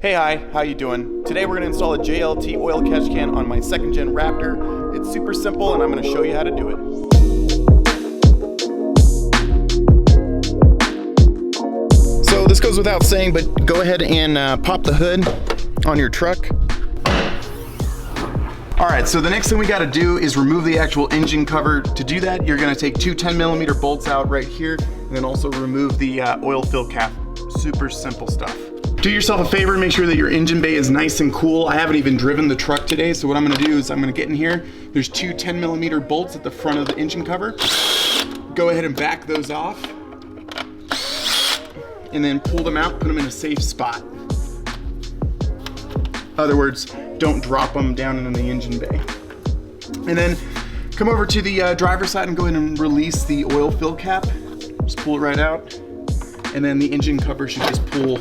Hey, hi, how you doing? Today we're going to install a JLT oil catch can on my 2nd gen Raptor. It's super simple and I'm going to show you how to do it. So this goes without saying, but go ahead and pop the hood on your truck. Alright, so the next thing we got to do is remove the actual engine cover. To do that, you're going to take two 10mm bolts out right here and then also remove the oil fill cap. Super simple stuff. Do yourself a favor and make sure that your engine bay is nice and cool. I haven't even driven the truck today, so what I'm gonna do is I'm gonna get in here. There's two 10mm bolts at the front of the engine cover. Go ahead and back those off. And then pull them out, put them in a safe spot. In other words, don't drop them down into the engine bay. And then come over to the driver's side and go ahead and release the oil fill cap. Just pull it right out. And then the engine cover should just pull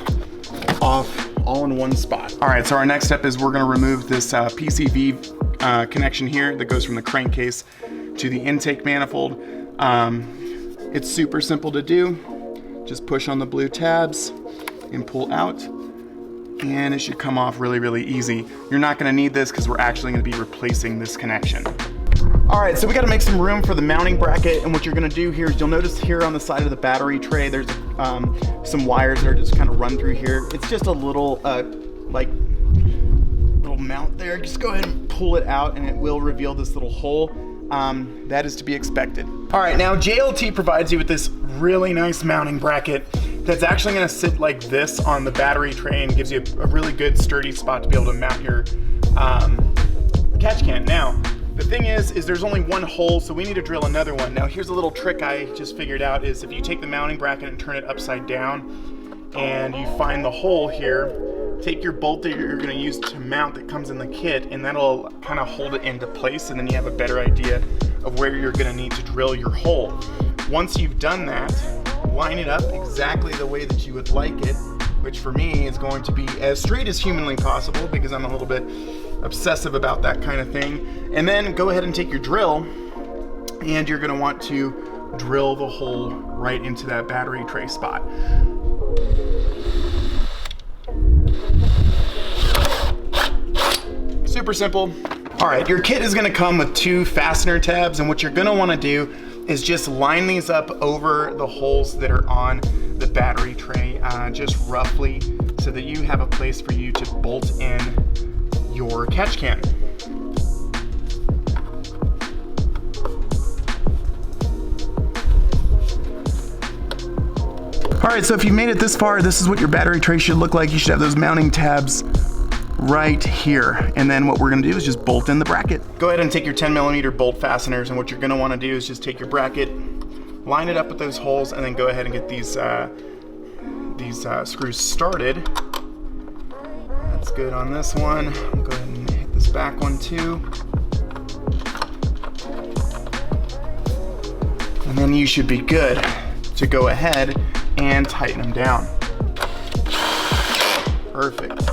off all in one spot. All right, so our next step is we're gonna remove this PCV connection here that goes from the crankcase to the intake manifold. It's super simple to do. Just push on the blue tabs and pull out, and it should come off really, really easy. You're not gonna need this because we're actually gonna be replacing this connection. All right, so we gotta make some room for the mounting bracket, and what you're gonna do here is you'll notice here on the side of the battery tray, there's some wires that are just kind of run through here. It's just a little, little mount there. Just go ahead and pull it out and it will reveal this little hole. That is to be expected. All right, now JLT provides you with this really nice mounting bracket that's actually gonna sit like this on the battery tray and gives you a really good sturdy spot to be able to mount your catch can. Now, the thing is there's only one hole, so we need to drill another one. Now here's a little trick I just figured out is if you take the mounting bracket and turn it upside down and you find the hole here, take your bolt that you're gonna use to mount that comes in the kit, and that'll kind of hold it into place, and then you have a better idea of where you're gonna need to drill your hole. Once you've done that, line it up exactly the way that you would like it, which for me is going to be as straight as humanly possible because I'm a little bit obsessive about that kind of thing. And then go ahead and take your drill, and you're gonna want to drill the hole right into that battery tray spot. Super simple. All right, your kit is gonna come with two fastener tabs, and what you're gonna wanna do is just line these up over the holes that are on the battery tray, just roughly, so that you have a place for you to bolt in your catch can. All right, so if you made it this far, this is what your battery tray should look like. You should have those mounting tabs right here. And then what we're gonna do is just bolt in the bracket. Go ahead and take your 10mm bolt fasteners, and what you're gonna wanna do is just take your bracket, line it up with those holes, and then go ahead and get these screws started. That's good on this one. I'll go ahead and hit this back one too. And then you should be good to go ahead and tighten them down. Perfect.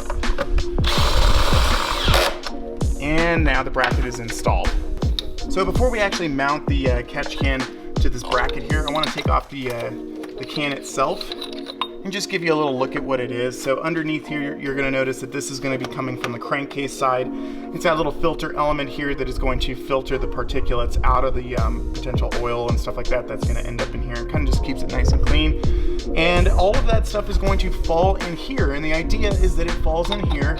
And now the bracket is installed. So before we actually mount the catch can to this bracket here, I want to take off the can itself and just give you a little look at what it is. So underneath here, you're gonna notice that this is gonna be coming from the crankcase side. It's got a little filter element here that is going to filter the particulates out of the potential oil and stuff like that that's gonna end up in here. It kind of just keeps it nice and clean. And all of that stuff is going to fall in here. And the idea is that it falls in here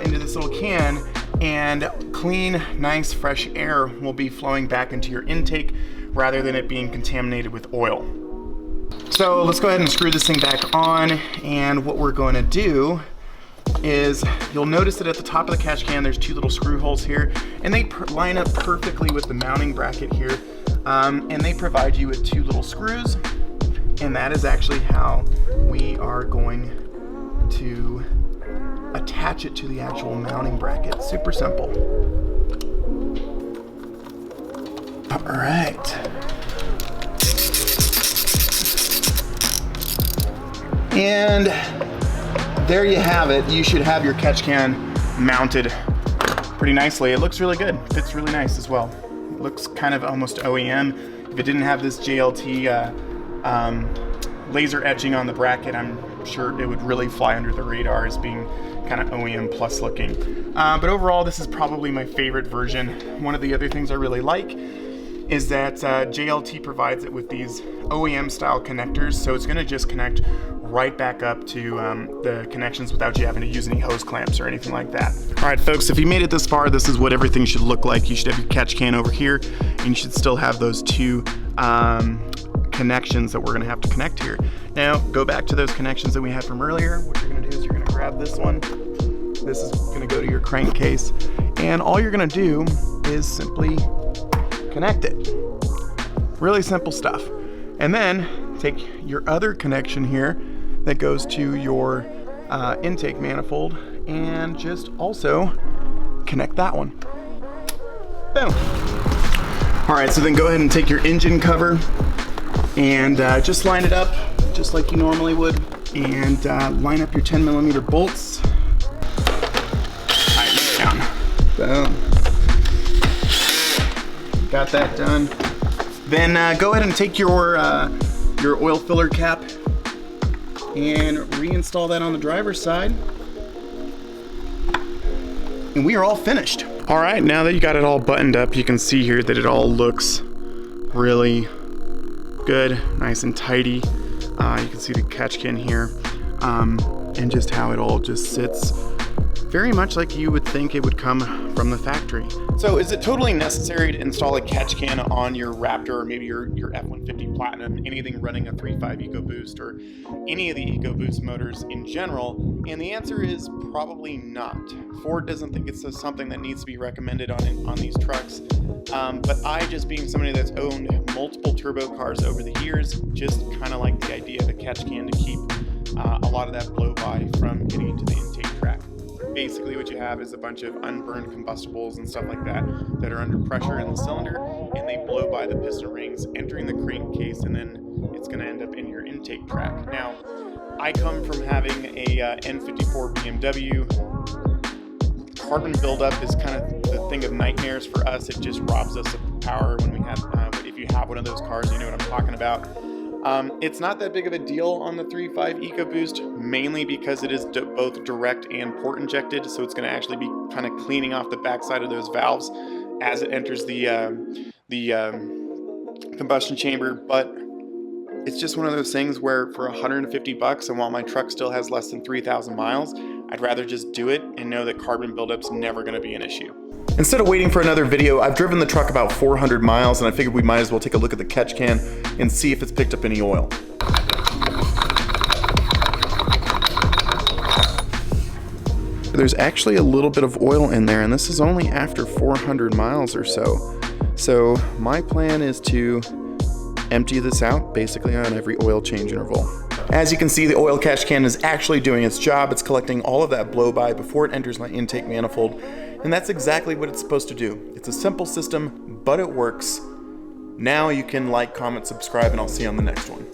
into this little can, and clean, nice, fresh air will be flowing back into your intake rather than it being contaminated with oil. So let's go ahead and screw this thing back on, and what we're going to do is you'll notice that at the top of the catch can there's two little screw holes here, and they line up perfectly with the mounting bracket here, and they provide you with two little screws, and that is actually how we are going to attach it to the actual mounting bracket. Super simple. All right. And there you have it. You should have your catch can mounted pretty nicely. It looks really good. Fits really nice as well. It looks kind of almost OEM. If it didn't have this JLT laser etching on the bracket, I'm sure it would really fly under the radar as being kind of OEM plus looking. But overall, this is probably my favorite version. One of the other things I really like is that JLT provides it with these OEM style connectors, so it's going to just connect right back up to the connections without you having to use any hose clamps or anything like that. All right, folks, if you made it this far, this is what everything should look like. You should have your catch can over here, and you should still have those two connections that we're going to have to connect here. Now, go back to those connections that we had from earlier. What you're going to do is you're going to grab this one. This is going to go to your crankcase, and all you're going to do is simply connect it. Really simple stuff. And then take your other connection here that goes to your intake manifold and just also connect that one. Boom. All right, so then go ahead and take your engine cover and just line it up just like you normally would, and line up your 10mm bolts. Tighten it down. Boom. Got that done. Then go ahead and take your oil filler cap and reinstall that on the driver's side. And we are all finished. All right, now that you got it all buttoned up, you can see here that it all looks really good, nice and tidy. You can see the catch can here, and just how it all just sits very much like you would think it would come from the factory. So is it totally necessary to install a catch can on your Raptor or maybe your F-150 Platinum, anything running a 3.5 EcoBoost or any of the EcoBoost motors in general? And the answer is probably not. Ford doesn't think it's something that needs to be recommended on these trucks. But I, just being somebody that's owned multiple turbo cars over the years, just kind of like the idea of a catch can to keep a lot of that blow by from getting into the intake track. Basically what you have is a bunch of unburned combustibles and stuff like that that are under pressure in the cylinder, and they blow by the piston rings, entering the crankcase, and then it's going to end up in your intake track. Now, I come from having a N54 BMW. Carbon buildup is kind of the thing of nightmares for us. It just robs us of power when we have, if you have one of those cars, you know what I'm talking about. It's not that big of a deal on the 3.5 EcoBoost, mainly because it is both direct and port injected, so it's going to actually be kind of cleaning off the backside of those valves as it enters the combustion chamber. But it's just one of those things where for $150, and while my truck still has less than 3,000 miles, I'd rather just do it and know that carbon buildup's never going to be an issue. Instead of waiting for another video, I've driven the truck about 400 miles, and I figured we might as well take a look at the catch can and see if it's picked up any oil. There's actually a little bit of oil in there, and this is only after 400 miles or so. So my plan is to empty this out basically on every oil change interval. As you can see, the oil catch can is actually doing its job. It's collecting all of that blow by before it enters my intake manifold, and that's exactly what it's supposed to do. It's a simple system, but it works. Now you can like, comment, subscribe, and I'll see you on the next one.